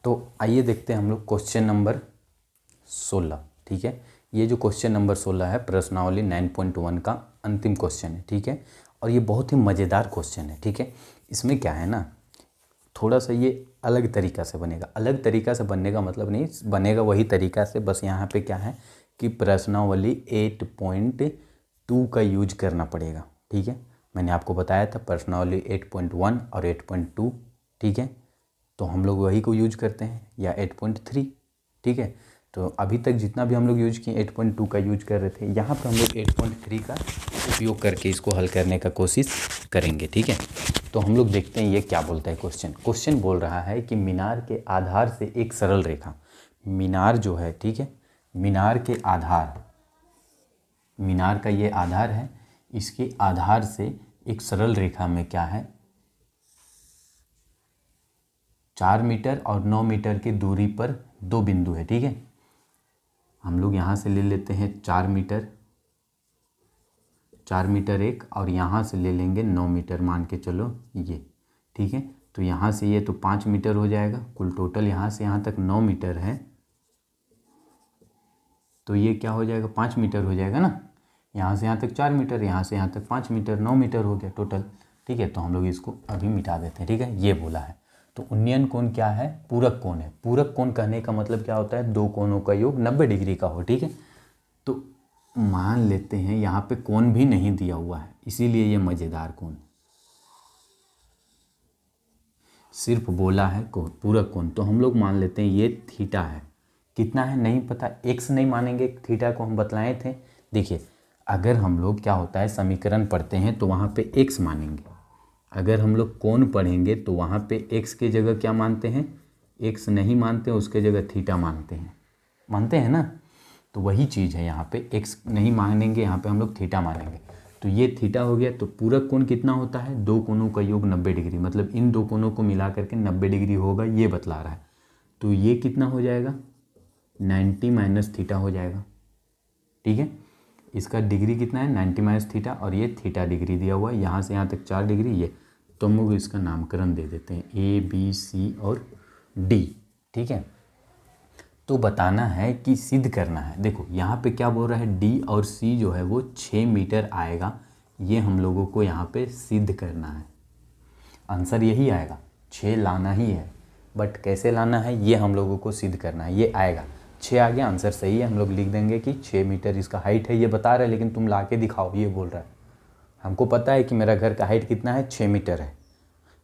तो आइए देखते हैं हम लोग क्वेश्चन नंबर 16। ठीक है, ये जो क्वेश्चन नंबर 16 है प्रश्नावली 9.1 का अंतिम क्वेश्चन है। ठीक है, और ये बहुत ही मज़ेदार क्वेश्चन है। ठीक है, इसमें क्या है ना, थोड़ा सा ये अलग तरीक़ा से बनेगा। अलग तरीक़ा से बनने का मतलब नहीं, बनेगा वही तरीक़ा से, बस यहाँ पे क्या है कि प्रश्नावली 8.2 का यूज करना पड़ेगा। ठीक है, मैंने आपको बताया था प्रश्नावली 8.1 और 8.2। ठीक है, तो हम लोग वही को यूज करते हैं, या 8.3। ठीक है, तो अभी तक जितना भी हम लोग यूज किए 8.2 का यूज कर रहे थे, यहाँ पर हम लोग 8.3 का उपयोग करके इसको हल करने का कोशिश करेंगे। ठीक है, तो हम लोग देखते हैं ये क्या बोलता है क्वेश्चन। क्वेश्चन बोल रहा है कि मीनार के आधार से एक सरल रेखा, मीनार जो है, ठीक है, मीनार के आधार, मीनार का ये आधार है, इसके आधार से एक सरल रेखा में क्या है 4 मीटर और 9 मीटर की दूरी पर दो बिंदु है। ठीक है, हम लोग यहाँ से ले लेते हैं 4 मीटर, 4 मीटर एक, और यहाँ से ले लेंगे 9 मीटर, मान के चलो ये। ठीक है, तो यहाँ से ये तो 5 मीटर हो जाएगा, कुल टोटल यहाँ से यहाँ तक 9 मीटर है, तो ये क्या हो जाएगा 5 मीटर हो जाएगा ना। यहाँ से यहाँ तक 4 मीटर, यहाँ से यहाँ तक 5 मीटर, 9 मीटर हो गया टोटल। ठीक है, तो हम लोग इसको अभी मिटा देते हैं। ठीक है, ये बोला है। तो उन्नयन कोण क्या है, पूरक कोण है। पूरक कोण कहने का मतलब क्या होता है, दो कोणों का योग 90 डिग्री का हो। ठीक है, तो मान लेते हैं यहाँ पे कोण भी नहीं दिया हुआ है, इसीलिए ये मज़ेदार कोण, सिर्फ बोला है पूरक कोण। तो हम लोग मान लेते हैं ये थीटा है, कितना है नहीं पता, एक्स नहीं मानेंगे, थीटा को हम बतलाए थे। देखिए, अगर हम लोग क्या होता है समीकरण पढ़ते हैं तो वहाँ पे एक्स मानेंगे, अगर हम लोग कोण पढ़ेंगे तो वहाँ पे एक्स की जगह क्या मानते हैं, एक्स नहीं मानते, उसके जगह थीटा मानते हैं, मानते हैं ना। तो वही चीज़ है, यहाँ पे एक्स नहीं मानेंगे, यहाँ पे हम लोग थीटा मानेंगे। तो ये थीटा हो गया। तो पूरक कोण कितना होता है, दो कोणों का योग 90 डिग्री, मतलब इन दो कोणों को मिला करके 90 डिग्री होगा, ये बतला रहा है। तो ये कितना हो जाएगा 90 माइनस थीटा हो जाएगा। ठीक है, इसका डिग्री कितना है 90 माइनस थीटा, और ये थीटा डिग्री दिया हुआ है, यहाँ से यहाँ तक 4 डिग्री ये। तो हम लोग इसका नामकरण दे देते हैं ए बी सी और डी। ठीक है, तो बताना है कि सिद्ध करना है। देखो यहाँ पे क्या बोल रहा है, डी और सी जो है वो 6 मीटर आएगा, ये हम लोगों को यहाँ पे सिद्ध करना है। आंसर यही आएगा, 6 लाना ही है, बट कैसे लाना है ये हम लोगों को सिद्ध करना है। ये आएगा 6 आ गया, आंसर सही है, हम लोग लिख देंगे कि 6 मीटर इसका हाइट है। ये बता रहा है लेकिन तुम ला के दिखाओ, ये बोल रहा है। हमको पता है कि मेरा घर का हाइट कितना है 6 मीटर है,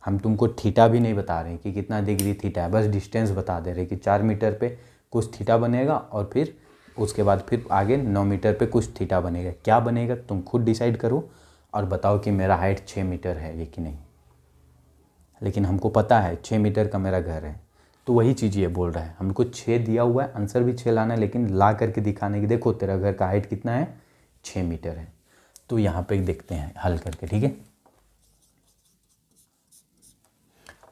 हम तुमको थीटा भी नहीं बता रहे कि कितना डिग्री थीटा है, बस डिस्टेंस बता दे रहे कि 4 मीटर पे कुछ थीटा बनेगा, और फिर उसके बाद फिर आगे 9 मीटर पे कुछ थीटा बनेगा। क्या बनेगा तुम खुद डिसाइड करो और बताओ कि मेरा हाइट 6 मीटर है ये कि नहीं। लेकिन हमको पता है 6 मीटर का मेरा घर है, तो वही चीज़ ये बोल रहा है। हमको 6 दिया हुआ है, आंसर भी 6 लाना है, लेकिन ला करके दिखाने की, देखो तेरा घर का हाइट कितना है 6 मीटर है। तो यहाँ पे देखते हैं हल करके। ठीक है,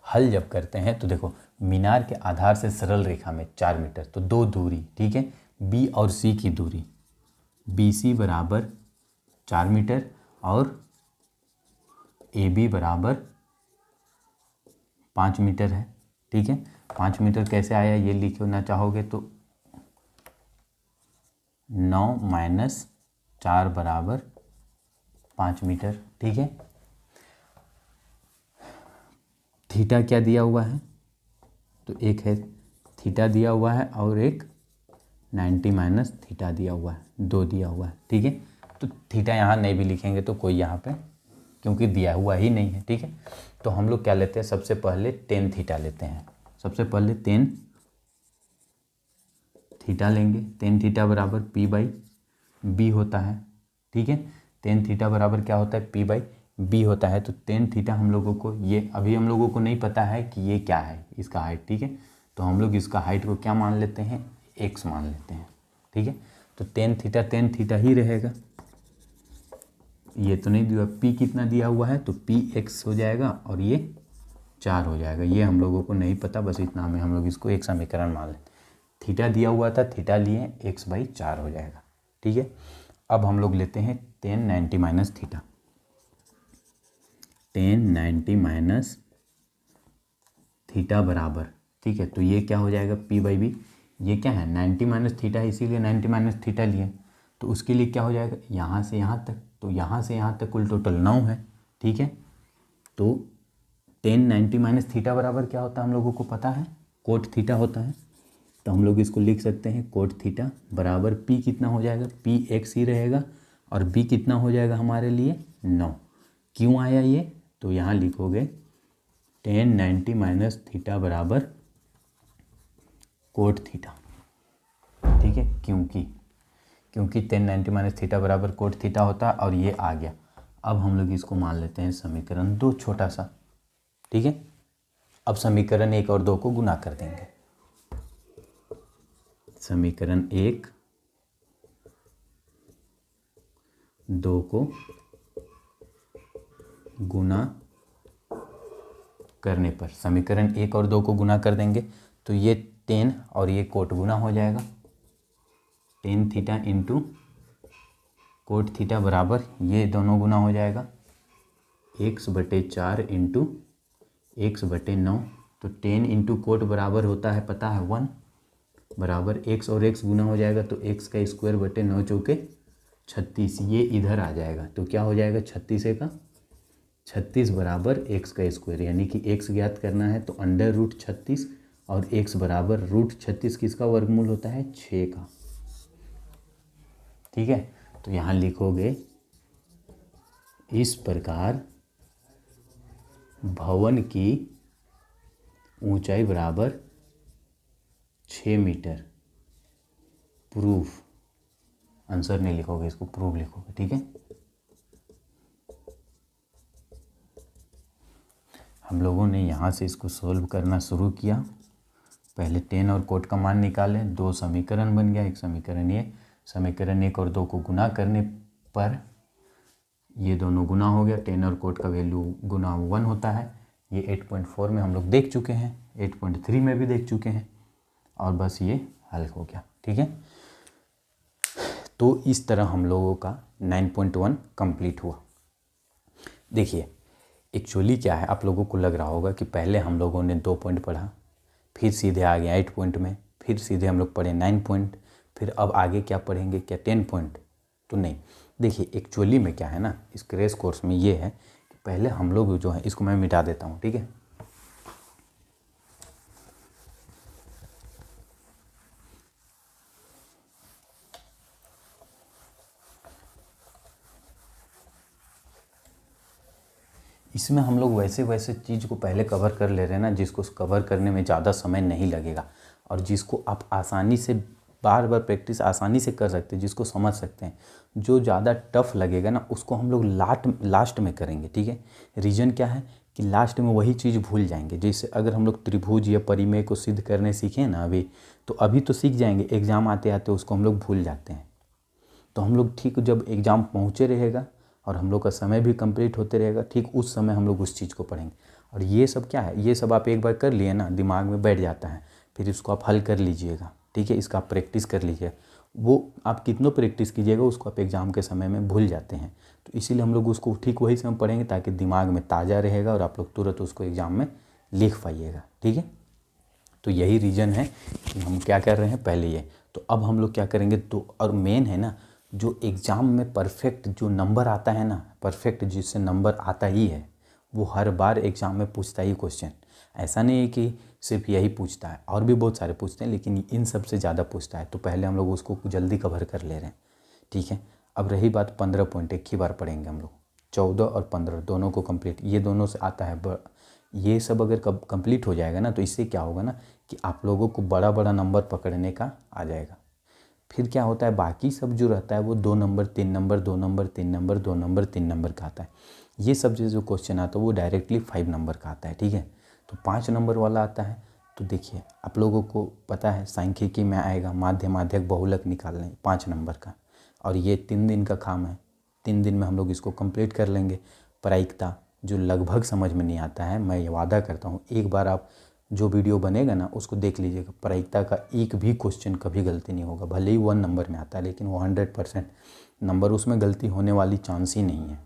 हल जब करते हैं तो देखो मीनार के आधार से सरल रेखा में 4 मीटर, तो दो दूरी, ठीक है, बी और सी की दूरी, बी सी बराबर 4 मीटर और ए बी बराबर 5 मीटर है। ठीक है, 5 मीटर कैसे आया ये लिखना चाहोगे तो 9 माइनस 4 बराबर 5 मीटर। ठीक है, थीटा क्या दिया हुआ है, तो एक है थीटा दिया हुआ है और एक 90 माइनस थीटा दिया हुआ है, 2 दिया हुआ है। ठीक है, तो थीटा यहाँ नहीं भी लिखेंगे तो कोई यहाँ पे, क्योंकि दिया हुआ ही नहीं है। ठीक है, तो हम लोग क्या लेते हैं, सबसे पहले टेन थीटा लेते हैं, सबसे पहले टेन थीटा लेंगे। टेन थीटा बराबर पी बाई बी होता है। ठीक है, टेन थीटा बराबर क्या होता है, पी बाई बी होता है। तो टेन थीटा हम लोगों को, ये अभी हम लोगों को नहीं पता है कि ये क्या है इसका हाइट। ठीक है, तो हम लोग इसका हाइट को क्या मान लेते हैं, एक्स मान लेते हैं। ठीक है, तो टेन थीटा ही रहेगा, ये तो नहीं दिया, पी कितना दिया हुआ है तो पी एक्स हो जाएगा और ये 4 हो जाएगा। ये हम लोगों को नहीं पता, बस इतना में हम लोग इसको एक समीकरण मान लेते। थीटा दिया हुआ था, थीटा लिए, एक्स बाई 4 हो जाएगा। ठीक है, अब हम लोग लेते हैं ten 90 minus theta, ten 90 minus theta बराबर ठीक है। तो ये क्या हो जाएगा P/B, ये क्या है 90 माइनस थीटा है, इसीलिए 90 माइनस थीटा लिए। तो उसके लिए क्या हो जाएगा यहाँ से यहाँ तक, तो यहाँ से यहाँ तक कुल टोटल 9 है। ठीक है। तो 10 90 माइनस थीटा बराबर क्या होता है हम लोगों को पता है, कोट थीटा होता है। तो हम लोग इसको लिख सकते हैं कोट थीटा बराबर P कितना हो जाएगा, P x ही रहेगा और B कितना हो जाएगा हमारे लिए 9। क्यों आया ये, तो यहाँ लिखोगे 10 90 माइनस थीटा बराबर कोट थीटा। ठीक है, क्योंकि 10 90 माइनस थीटा बराबर कोट थीटा होता है और ये आ गया। अब हम लोग इसको मान लेते हैं समीकरण 2 छोटा सा। ठीक है। अब समीकरण 1 और 2 को गुना कर देंगे। समीकरण 1 2 को गुना करने पर, समीकरण 1 और 2 को गुना कर देंगे तो ये 10 और ये कोट गुना हो जाएगा। 10 थीटा इंटू कोट थीटा बराबर ये दोनों गुना हो जाएगा x/4 इंटू x/9। तो 10 इंटू कोट बराबर होता है पता है 1, बराबर x और x गुना हो जाएगा तो x का स्क्वायर बटे 9 चौके 36, ये इधर आ जाएगा। तो क्या हो जाएगा 36 का 36 बराबर x का स्क्वायर, यानी कि x ज्ञात करना है तो √36 और x बराबर √36 किसका वर्गमूल होता है 6 का। ठीक है। तो यहाँ लिखोगे इस प्रकार भवन की ऊंचाई बराबर 6 मीटर। प्रूफ, आंसर नहीं लिखोगे, इसको प्रूफ लिखोगे। ठीक है। हम लोगों ने यहाँ से इसको सोल्व करना शुरू किया। पहले 10 और कोट का मान निकाले, 2 समीकरण बन गया। एक समीकरण ये, समीकरण 1 और 2 को गुना करने पर ये दोनों गुना हो गया। 10 और कोट का वैल्यू गुना 1 होता है। ये 8.4 में हम लोग देख चुके हैं, 8.3 में भी देख चुके हैं और बस ये हल हो गया। ठीक है। तो इस तरह हम लोगों का 9.1 कंप्लीट हुआ। देखिए एक्चुअली क्या है, आप लोगों को लग रहा होगा कि पहले हम लोगों ने 2 पॉइंट पढ़ा, फिर सीधे आ गया 8 पॉइंट में, फिर सीधे हम लोग पढ़े 9 पॉइंट, फिर अब आगे क्या पढ़ेंगे, क्या 10 पॉइंट। तो नहीं, देखिए एक्चुअली में क्या है ना, इस क्रैश कोर्स में ये है कि पहले हम लोग जो है, इसको मैं मिटा देता हूँ। ठीक है। इसमें हम लोग वैसे चीज़ को पहले कवर कर ले रहे हैं ना, जिसको कवर करने में ज़्यादा समय नहीं लगेगा और जिसको आप आसानी से बार बार प्रैक्टिस आसानी से कर सकते हैं, जिसको समझ सकते हैं। जो ज़्यादा टफ लगेगा ना, उसको हम लोग लास्ट में करेंगे। ठीक है। रीज़न क्या है कि लास्ट में वही चीज़ भूल जाएंगे। जैसे अगर हम लोग त्रिभुज या परिमेय को सिद्ध करने सीखें ना अभी तो सीख जाएंगे, एग्ज़ाम आते आते उसको हम लोग भूल जाते हैं। तो हम लोग ठीक जब एग्ज़ाम पहुँचे रहेगा और हम लोग का समय भी कंप्लीट होते रहेगा, ठीक उस समय हम लोग उस चीज़ को पढ़ेंगे। और ये सब क्या है, ये सब आप एक बार कर लिए ना, दिमाग में बैठ जाता है, फिर इसको आप हल कर लीजिएगा। ठीक है। इसका आप प्रैक्टिस कर लीजिए, वो आप कितनों प्रैक्टिस कीजिएगा उसको आप एग्ज़ाम के समय में भूल जाते हैं। तो इसीलिए हम लोग उसको ठीक वही समय पढ़ेंगे ताकि दिमाग में ताज़ा रहेगा और आप लोग तुरंत उसको एग्ज़ाम में लिख पाइएगा। ठीक है। तो यही रीज़न है कि हम क्या कर रहे हैं पहले ये। तो अब हम लोग क्या करेंगे, तो और मेन है ना, जो एग्ज़ाम में परफेक्ट जो नंबर आता है ना, परफेक्ट जिससे नंबर आता ही है, वो हर बार एग्ज़ाम में पूछता ही क्वेश्चन। ऐसा नहीं है कि सिर्फ यही पूछता है, और भी बहुत सारे पूछते हैं, लेकिन इन सब से ज़्यादा पूछता है। तो पहले हम लोग उसको जल्दी कवर कर ले रहे हैं। ठीक है। अब रही बात 15 पॉइंट, एक ही बार पढ़ेंगे हम लोग। 14 और 15 दोनों को कंप्लीट, ये दोनों से आता है। ये सब अगर कंप्लीट हो जाएगा ना, तो इससे क्या होगा ना कि आप लोगों को बड़ा बड़ा नंबर पकड़ने का आ जाएगा। फिर क्या होता है, बाकी सब जो रहता है वो 2 number 3 number 2 number 3 number 2 number 3 number का आता है। ये सब जो क्वेश्चन आता है वो डायरेक्टली 5 नंबर का आता है। ठीक है। तो 5 नंबर वाला आता है। तो देखिए आप लोगों को पता है सांख्यिकी में आएगा माध्य माध्यक बहुलक निकालने 5 नंबर का, और ये 3 दिन का काम है। 3 दिन में हम लोग इसको कंप्लीट कर लेंगे। प्रायिकता जो लगभग समझ में नहीं आता है, मैं ये वादा करता हूँ एक बार आप जो वीडियो बनेगा ना उसको देख लीजिएगा, प्रायिकता का एक भी क्वेश्चन कभी गलती नहीं होगा। भले ही 1 नंबर में आता है, लेकिन वो 100% नंबर, उसमें गलती होने वाली चांस ही नहीं है।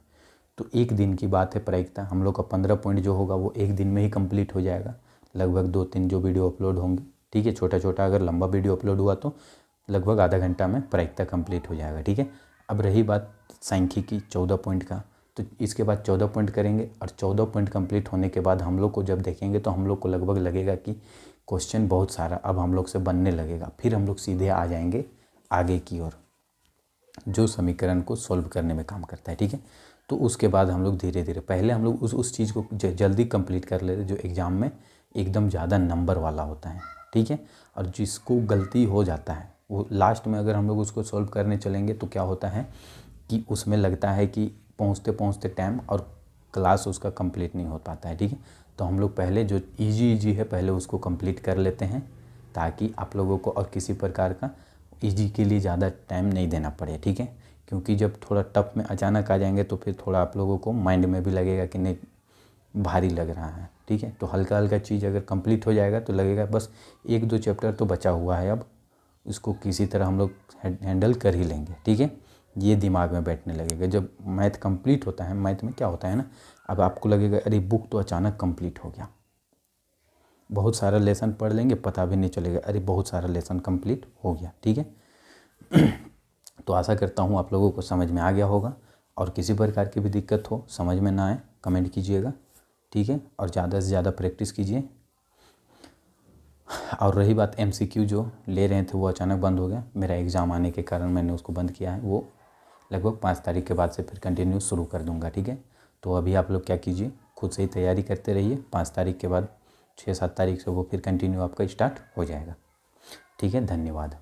तो एक दिन की बात है प्रायिकता, हम लोग का 15 पॉइंट जो होगा वो एक दिन में ही कंप्लीट हो जाएगा। लगभग 2-3 जो वीडियो अपलोड होंगे, ठीक है। छोटा छोटा अगर लंबा वीडियो अपलोड हुआ तो लगभग आधा घंटा में प्रायिकता कंप्लीट हो जाएगा, ठीक है। अब रही बात सांख्यिकी 14 पॉइंट का, तो इसके बाद 14 पॉइंट करेंगे और 14 पॉइंट कंप्लीट होने के बाद हम लोग को जब देखेंगे तो हम लोग को लगभग लगेगा कि क्वेश्चन बहुत सारा अब हम लोग से बनने लगेगा। फिर हम लोग सीधे आ जाएंगे आगे की ओर, जो समीकरण को सॉल्व करने में काम करता है, ठीक है। तो उसके बाद हम लोग धीरे धीरे पहले हम लोग उस चीज़ को जल्दी कंप्लीट कर लेते जो एग्ज़ाम में एकदम ज़्यादा नंबर वाला होता है, ठीक है। और जिसको गलती हो जाता है वो लास्ट में अगर हम लोग उसको सॉल्व करने चलेंगे तो क्या होता है कि उसमें लगता है कि पहुँचते पहुँचते टाइम और क्लास उसका कंप्लीट नहीं हो पाता है, ठीक है। तो हम लोग पहले जो इजी है पहले उसको कंप्लीट कर लेते हैं ताकि आप लोगों को और किसी प्रकार का इजी के लिए ज़्यादा टाइम नहीं देना पड़े, ठीक है। क्योंकि जब थोड़ा टफ में अचानक आ जाएंगे तो फिर थोड़ा आप लोगों को माइंड में भी लगेगा कि नहीं भारी लग रहा है, ठीक है। तो हल्का हल्का चीज़ अगर कंप्लीट हो जाएगा तो लगेगा बस 1-2 चैप्टर तो बचा हुआ है, अब इसको किसी तरह हम लोग हैंडल कर ही लेंगे, ठीक है। ये दिमाग में बैठने लगेगा। जब मैथ कंप्लीट होता है, मैथ में क्या होता है ना, अब आपको लगेगा अरे बुक तो अचानक कंप्लीट हो गया, बहुत सारा लेसन पढ़ लेंगे पता भी नहीं चलेगा अरे बहुत सारा लेसन कंप्लीट हो गया, ठीक है। तो आशा करता हूँ आप लोगों को समझ में आ गया होगा, और किसी प्रकार की भी दिक्कत हो समझ में ना आए कमेंट कीजिएगा, ठीक है। और ज़्यादा से ज़्यादा प्रैक्टिस कीजिए। और रही बात MCQ जो ले रहे थे वो अचानक बंद हो गया, मेरा एग्ज़ाम आने के कारण मैंने उसको बंद किया है। वो लगभग 5 तारीख के बाद से फिर कंटिन्यू शुरू कर दूंगा, ठीक है। तो अभी आप लोग क्या कीजिए, खुद से ही तैयारी करते रहिए। 5 तारीख के बाद 6-7 तारीख से वो फिर कंटिन्यू आपका स्टार्ट हो जाएगा, ठीक है। धन्यवाद।